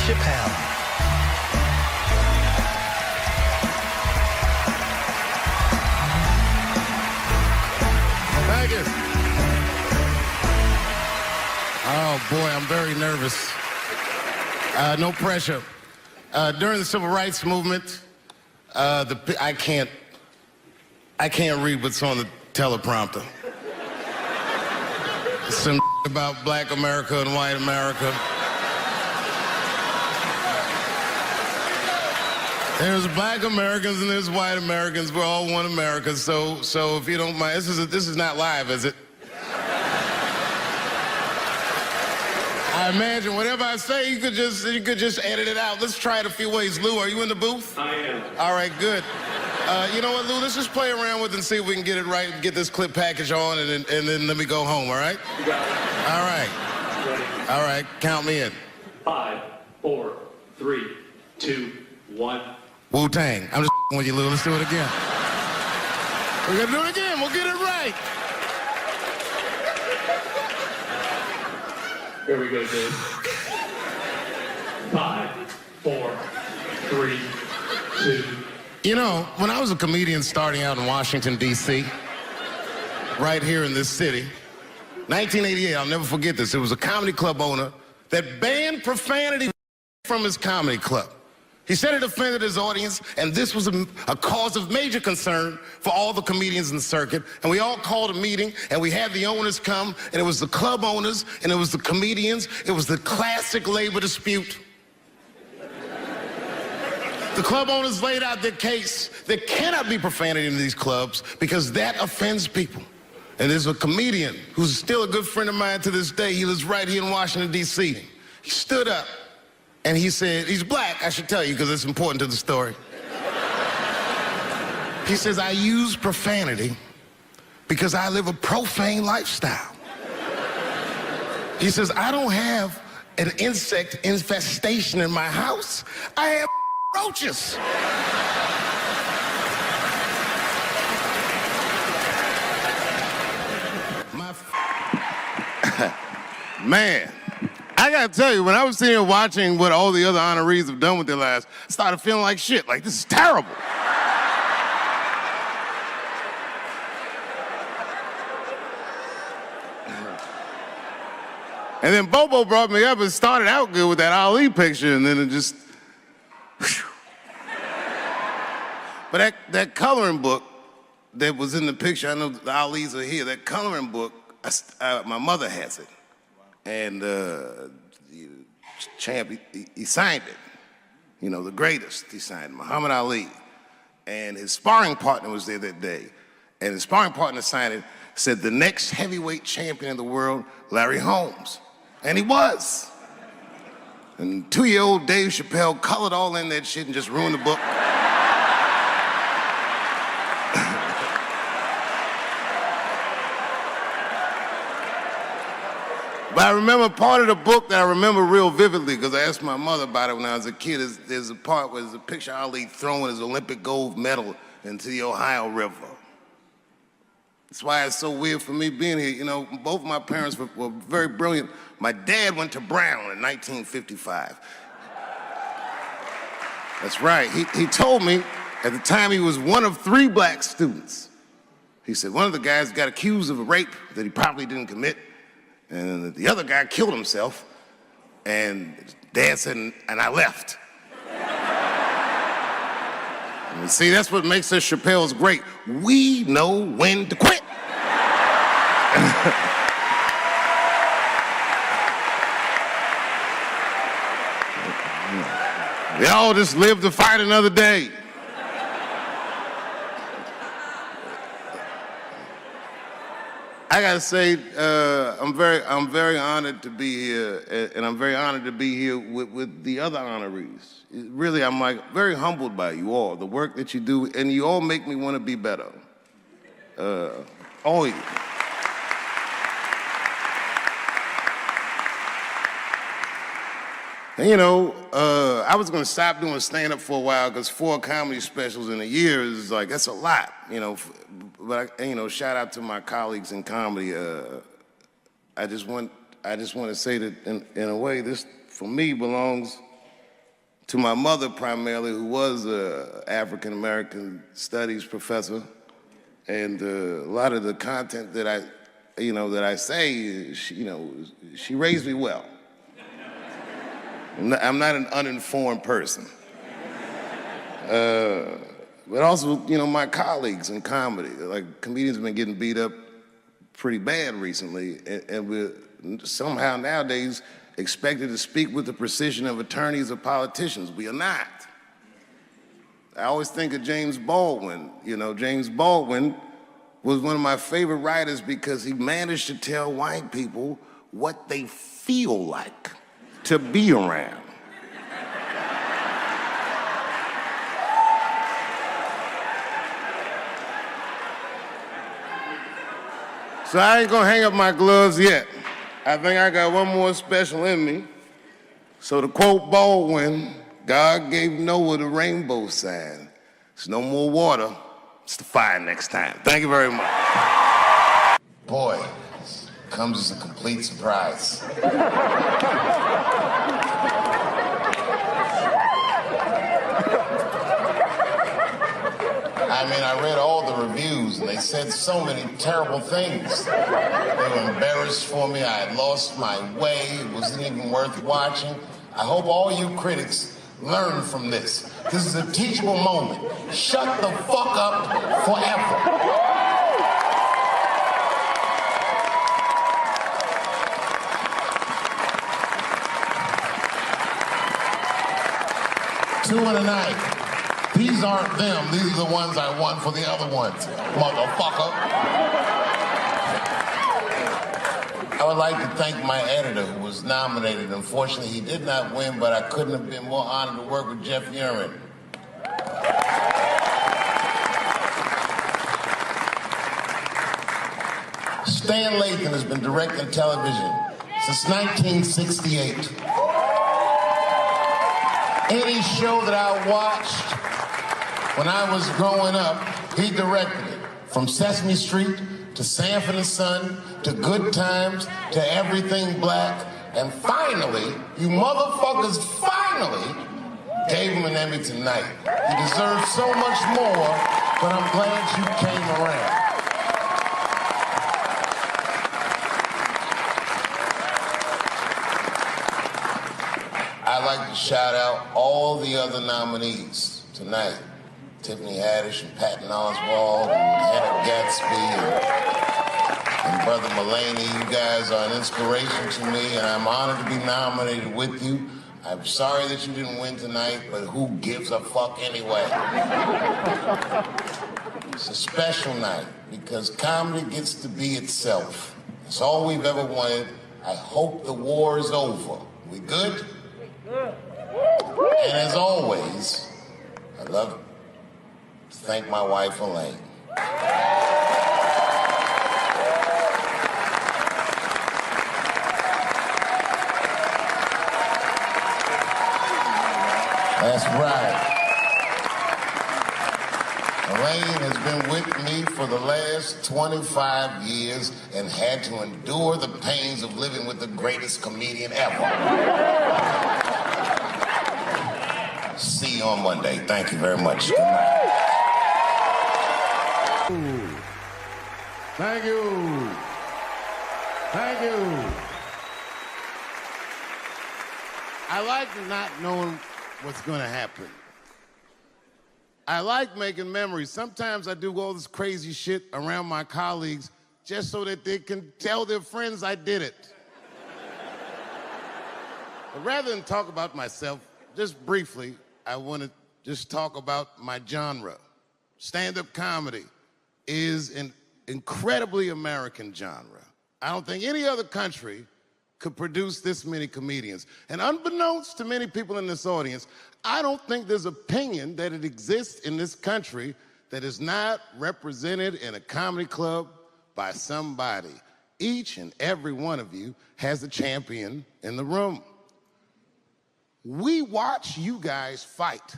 Chappelle. Thank you. Oh boy, I'm very nervous. No pressure. During the civil rights movement, I can't read what's on the teleprompter. Some about black America and white America. There's black Americans and there's white Americans. We're all one America. So if you don't mind, this is not live, is it? I imagine whatever I say, you could just edit it out. Let's try it a few ways. Lou, are you in the booth? I am. All right, good. You know what, Lou? Let's just play around with it and see if we can get it right and get this clip package on, and then let me go home, all right? You got it. All right. Ready? All right, count me in. 5, 4, 3, 2, 1. Wu-Tang. I'm just with you, Lou. Let's do it again. We're gonna do it again. We'll get it right. Here we go, Dave. 5, 4, 3, 2. You know, when I was a comedian starting out in Washington, D.C., right here in this city, 1988, I'll never forget this. It was a comedy club owner that banned profanity from his comedy club. He said it offended his audience, and this was a cause of major concern for all the comedians in the circuit. And we all called a meeting, and we had the owners come, and it was the club owners, and it was the comedians. It was the classic labor dispute. The club owners laid out their case. There cannot be profanity in these clubs because that offends people. And there's a comedian who's still a good friend of mine to this day. He lives right here in Washington, D.C. He stood up and he said, he's black, I should tell you because it's important to the story. He says, I use profanity because I live a profane lifestyle. He says, I don't have an insect infestation in my house. I have roaches. Man, I gotta tell you, when I was sitting here watching what all the other honorees have done with their lives, I started feeling like shit. Like, this is terrible. And then Bobo brought me up and started out good with that Ali picture, and then it just... But that coloring book that was in the picture, I know the Ali's are here, that coloring book, my mother has it. And Champ, he signed it. You know, the greatest, he signed it, Muhammad Ali. And his sparring partner was there that day. And his sparring partner signed it, said the next heavyweight champion in the world, Larry Holmes. And he was. And 2-year-old Dave Chappelle colored all in that shit and just ruined the book. But I remember part of the book that I remember real vividly, because I asked my mother about it when I was a kid. There's a part where there's a picture of Ali throwing his Olympic gold medal into the Ohio River. That's why it's so weird for me being here. You know, both my parents were very brilliant. My dad went to Brown in 1955. That's right. He told me at the time he was one of 3 black students. He said one of the guys got accused of a rape that he probably didn't commit, and the other guy killed himself, and Dad said, and I left. And see, that's what makes us Chappelle's great. We know when to quit. They all just live to fight another day. I gotta say, I'm very honored to be here, and I'm very honored to be here with the other honorees. Really, I'm like very humbled by you all, the work that you do, and you all make me want to be better. All of you. And you know, I was gonna stop doing stand-up for a while because 4 comedy specials in a year is like, that's a lot, you know. But you know, shout out to my colleagues in comedy. I just want to say that in a way, this for me belongs to my mother primarily, who was an African American studies professor, and a lot of the content that I say, she raised me well. I'm not an uninformed person. But also, you know, my colleagues in comedy, like comedians have been getting beat up pretty bad recently, and we're somehow nowadays expected to speak with the precision of attorneys or politicians. We are not. I always think of James Baldwin. You know, James Baldwin was one of my favorite writers because he managed to tell white people what they feel like to be around. So I ain't gonna hang up my gloves yet. I think I got one more special in me. So to quote Baldwin, God gave Noah the rainbow sign. There's no more water, it's the fire next time. Thank you very much. Boy, this comes as a complete surprise. I mean, I read all the reviews, and they said so many terrible things. They were embarrassed for me. I had lost my way. It wasn't even worth watching. I hope all you critics learn from this. This is a teachable moment. Shut the fuck up forever. Two in a night. These aren't them. These are the ones I want for the other ones, motherfucker. I would like to thank my editor who was nominated. Unfortunately, he did not win, but I couldn't have been more honored to work with Jeff Urin. Stan Lathan has been directing television since 1968. Any show that I watched when I was growing up, he directed it. From Sesame Street to Sanford and Son to Good Times to Everything Black. And finally, you motherfuckers finally gave him an Emmy tonight. He deserves so much more, but I'm glad you came around. I'd like to shout out all the other nominees tonight. Tiffany Haddish and Patton Oswalt and Hannah Gatsby and Brother Mulaney. You guys are an inspiration to me, and I'm honored to be nominated with you. I'm sorry that you didn't win tonight, but who gives a fuck anyway? It's a special night because comedy gets to be itself. It's all we've ever wanted. I hope the war is over. We good? And as always, I love to thank my wife, Elaine. That's right. Elaine has been with me for the last 25 years and had to endure the pains of living with the greatest comedian ever. See you on Monday. Thank you very much. Good night. Thank you. Thank you. I like not knowing what's going to happen. I like making memories. Sometimes I do all this crazy shit around my colleagues just so that they can tell their friends I did it. But rather than talk about myself, just briefly, I want to just talk about my genre. Stand-up comedy is an incredibly American genre. I don't think any other country could produce this many comedians. And unbeknownst to many people in this audience, I don't think there's opinion that it exists in this country that is not represented in a comedy club by somebody. Each and every one of you has a champion in the room. We watch you guys fight,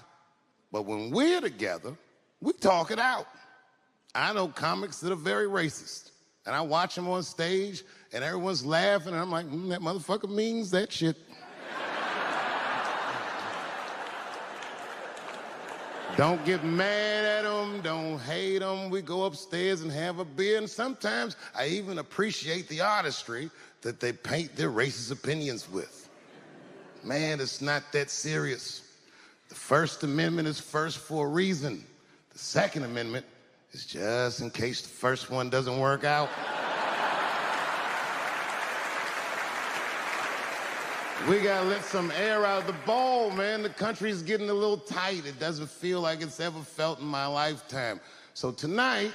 but when we're together, we talk it out. I know comics that are very racist, and I watch them on stage, and everyone's laughing, and I'm like, that motherfucker means that shit. Don't get mad at them, don't hate them. We go upstairs and have a beer, and sometimes I even appreciate the artistry that they paint their racist opinions with. Man, it's not that serious. The First Amendment is first for a reason. The Second Amendment is just in case the first one doesn't work out. We gotta let some air out of the ball, man. The country's getting a little tight. It doesn't feel like it's ever felt in my lifetime. So tonight,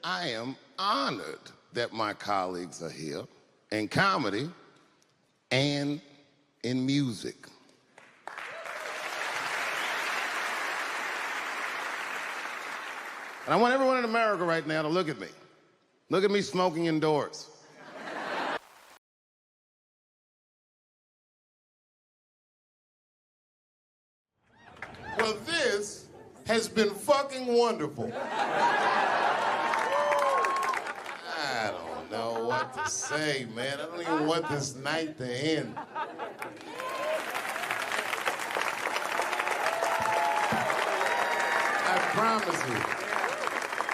I am honored that my colleagues are here in comedy and in music. And I want everyone in America right now to look at me. Look at me smoking indoors. Well, this has been fucking wonderful. I don't know what to say, man. I don't even want this night to end. I promise you,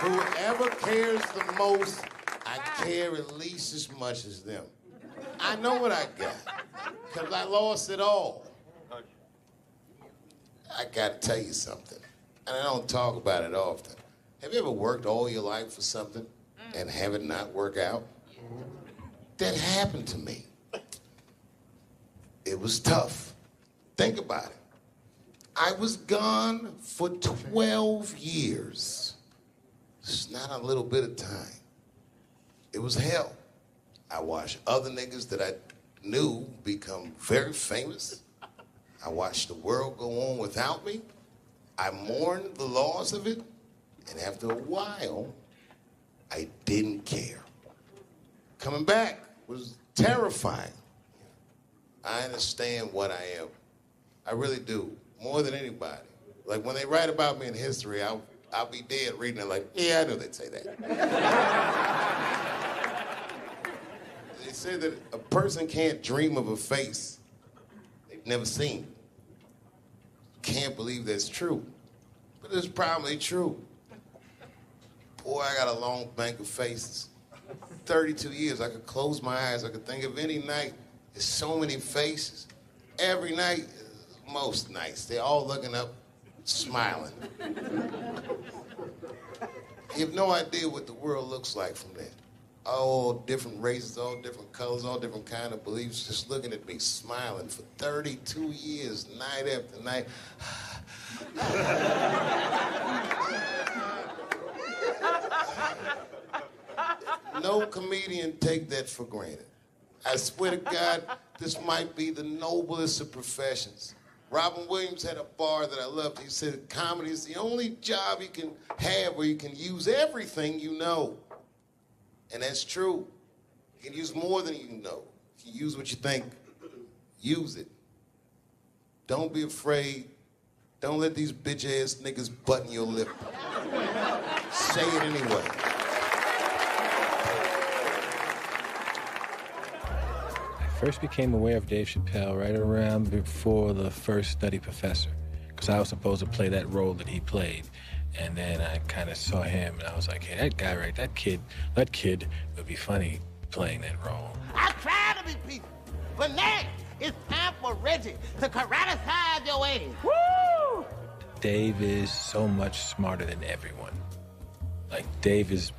whoever cares the most, I care at least as much as them. I know what I got, because I lost it all. I gotta tell you something, and I don't talk about it often. Have you ever worked all your life for something and have it not work out? That happened to me. It was tough. Think about it. I was gone for 12 years. It's not a little bit of time. It was hell. I watched other niggas that I knew become very famous. I watched the world go on without me. I mourned the loss of it. And after a while, I didn't care. Coming back was terrifying. I understand what I am. I really do, more than anybody. Like when they write about me in history, I'll be dead reading it like, yeah, I knew they'd say that. They say that a person can't dream of a face they've never seen. Can't believe that's true, but it's probably true. Boy, I got a long bank of faces. 32 years, I could close my eyes, I could think of any night. There's so many faces. Every night, most nights, they're all looking up smiling. You have no idea what the world looks like from that. All different races, all different colors, all different kind of beliefs, just looking at me, smiling for 32 years, night after night. No comedian take that for granted. I swear to God, this might be the noblest of professions. Robin Williams had a bar that I loved. He said, comedy is the only job you can have where you can use everything you know. And that's true. You can use more than you know. If you use what you think, use it. Don't be afraid. Don't let these bitch-ass niggas button your lip. Say it anyway. I first became aware of Dave Chappelle right around before the first Study Professor, because I was supposed to play that role that he played. And then I kind of saw him, and I was like, hey, that guy, right, that kid would be funny playing that role. I try to be peaceful, but now it's time for Reggie to karate-size your ass. Woo! Dave is so much smarter than everyone. Like, Dave is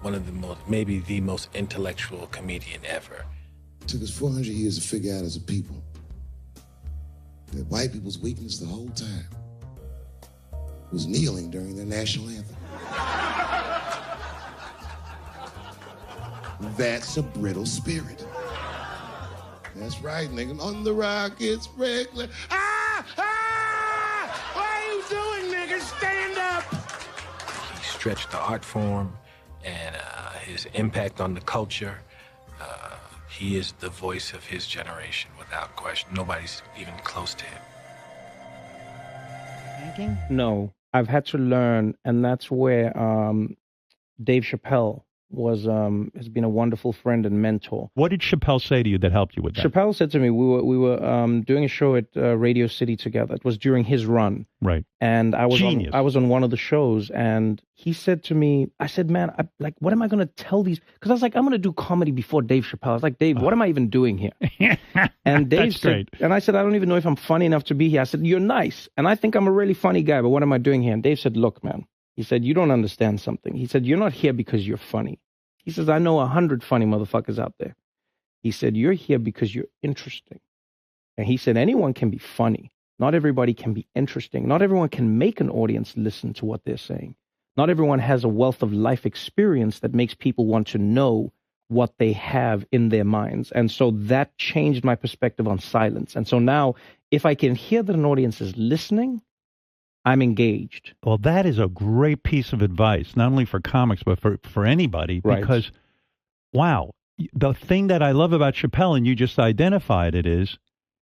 one of the most, maybe the most intellectual comedian ever. It took us 400 years to figure out as a people that white people's weakness the whole time was kneeling during their national anthem. That's a brittle spirit. That's right, nigga. On the rock, it's regular. Ah! Ah! What are you doing, nigga? Stand up! He stretched the art form and his impact on the culture. He is the voice of his generation, without question. Nobody's even close to him. No, I've had to learn, and that's where Dave Chappelle has been a wonderful friend and mentor. What did Chappelle say to you that helped you with that? Chappelle said to me, we were doing a show at Radio City together. It was during his run, right? And I was on one of the shows, and he said to me, I said, man, what am I going to tell these? Because I was like, I'm going to do comedy before Dave Chappelle. I was like, Dave, what am I even doing here? And Dave said, and I said, I don't even know if I'm funny enough to be here. I said, you're nice, and I think I'm a really funny guy, but what am I doing here? And Dave said, look, man. He said, you don't understand something. He said, you're not here because you're funny. He says, I know 100 funny motherfuckers out there. He said, you're here because you're interesting. And he said, anyone can be funny. Not everybody can be interesting. Not everyone can make an audience listen to what they're saying. Not everyone has a wealth of life experience that makes people want to know what they have in their minds. And so that changed my perspective on silence. And so now, if I can hear that an audience is listening, I'm engaged. Well, that is a great piece of advice, not only for comics, but for anybody, because, wow, the thing that I love about Chappelle, and you just identified it, is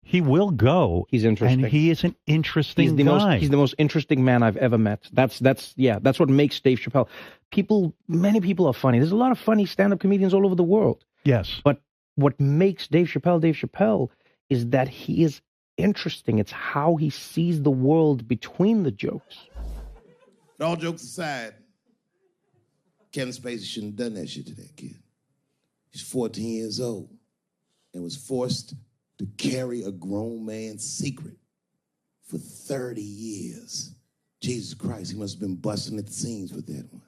he will go. He's interesting. And he is an interesting guy. He's the most interesting man I've ever met. That's what makes Dave Chappelle. Many people are funny. There's a lot of funny stand-up comedians all over the world. Yes. But what makes Dave Chappelle is that he is interesting. It's how he sees the world between the jokes. But all jokes aside, Kevin Spacey shouldn't have done that shit to that kid. He's 14 years old and was forced to carry a grown man's secret for 30 years. Jesus Christ, he must have been busting at the seams with that one.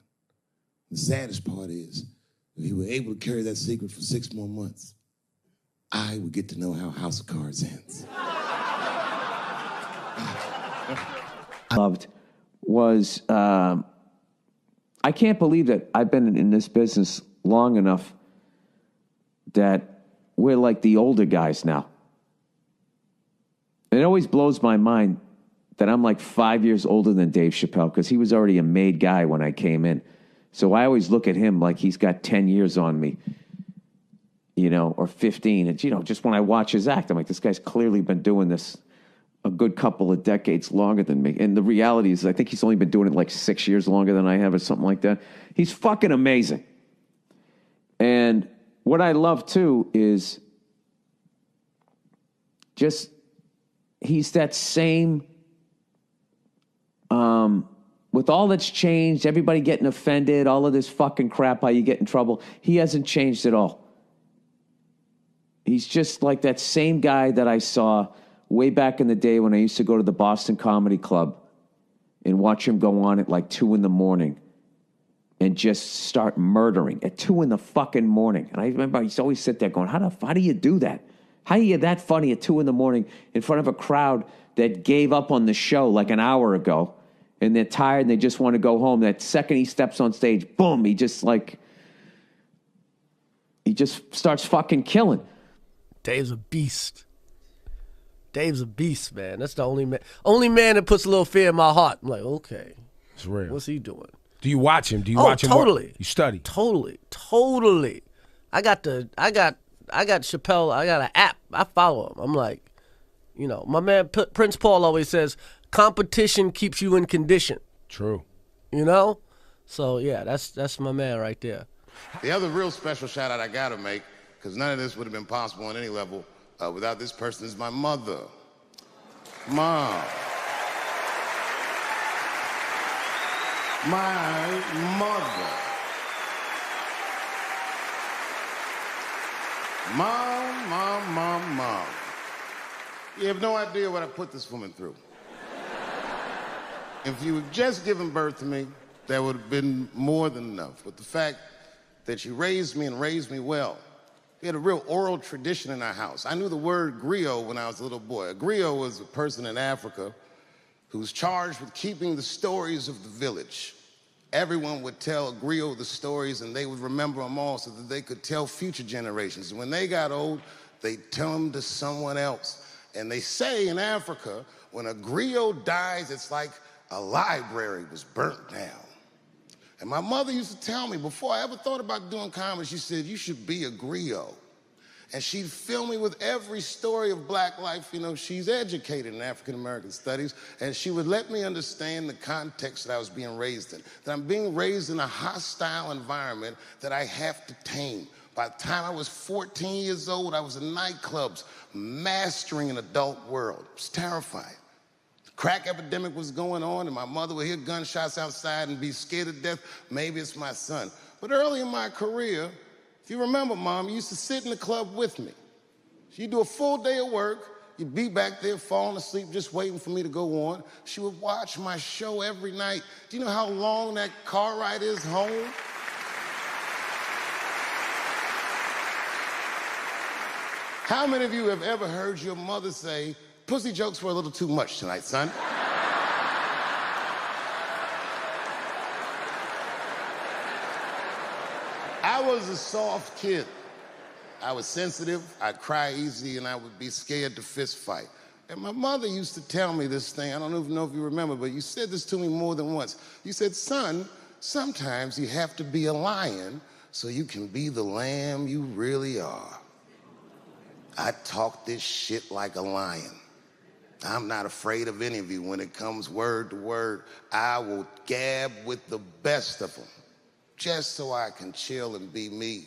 The saddest part is, if he were able to carry that secret for 6 more months, I would get to know how House of Cards ends. Loved was, I can't believe that I've been in this business long enough that we're like the older guys now. It always blows my mind that I'm like 5 years older than Dave Chappelle, because he was already a made guy when I came in. So I always look at him like he's got 10 years on me, or 15. And, just when I watch his act, I'm like, this guy's clearly been doing this a good couple of decades longer than me. And the reality is, I think he's only been doing it like 6 years longer than I have or something like that. He's fucking amazing. And what I love, too, is just he's that same, with all that's changed, everybody getting offended, all of this fucking crap, how you get in trouble, he hasn't changed at all. He's just like that same guy that I saw way back in the day when I used to go to the Boston Comedy Club and watch him go on at like 2 a.m. and just start murdering at 2 a.m. And I remember I used to always sit there going, how do you do that? How are you that funny at 2 a.m. in front of a crowd that gave up on the show like an hour ago, and they're tired and they just want to go home? That second he steps on stage, boom, he just starts fucking killing. Dave's a beast. Dave's a beast, man. That's the only man that puts a little fear in my heart. I'm like, okay, it's real. What's he doing? Do you watch him? Do you watch him? Totally. You study? Totally. I got Chappelle. I got an app. I follow him. I'm like, you know, my man Prince Paul always says, competition keeps you in condition. True. You know? So yeah, that's my man right there. The other real special shout out I gotta make, because none of this would have been possible on any level without this person, is my mother. Mom. My mother. Mom. You have no idea what I put this woman through. If you had just given birth to me, that would have been more than enough. But the fact that she raised me and raised me well, we had a real oral tradition in our house. I knew the word griot when I was a little boy. A griot was a person in Africa who's charged with keeping the stories of the village. Everyone would tell a griot the stories, and they would remember them all so that they could tell future generations. And when they got old, they'd tell them to someone else. And they say in Africa, when a griot dies, it's like a library was burnt down. And my mother used to tell me, before I ever thought about doing comedy, she said, you should be a griot. And she'd fill me with every story of black life. You know, she's educated in African-American studies, and she would let me understand the context that I was being raised in, that I'm being raised in a hostile environment that I have to tame. By the time I was 14 years old, I was in nightclubs, mastering an adult world. It was terrifying. The crack epidemic was going on, and my mother would hear gunshots outside and be scared to death. Maybe it's my son. But early in my career, if you remember, Mom, you used to sit in the club with me. She'd do a full day of work. You'd be back there falling asleep, just waiting for me to go on. She would watch my show every night. Do you know how long that car ride is home? How many of you have ever heard your mother say, pussy jokes were a little too much tonight, son? I was a soft kid. I was sensitive, I'd cry easy, and I would be scared to fist fight. And my mother used to tell me this thing, I don't even know if you remember, but you said this to me more than once. You said, son, sometimes you have to be a lion so you can be the lamb you really are. I talk this shit like a lion. I'm not afraid of any of you. When it comes word to word, I will gab with the best of them, just so I can chill and be me.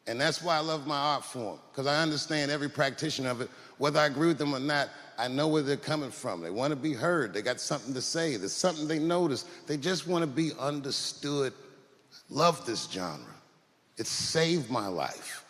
And that's why I love my art form, because I understand every practitioner of it. Whether I agree with them or not, I know where they're coming from. They want to be heard. They got something to say. There's something they notice. They just want to be understood. Love this genre. It saved my life.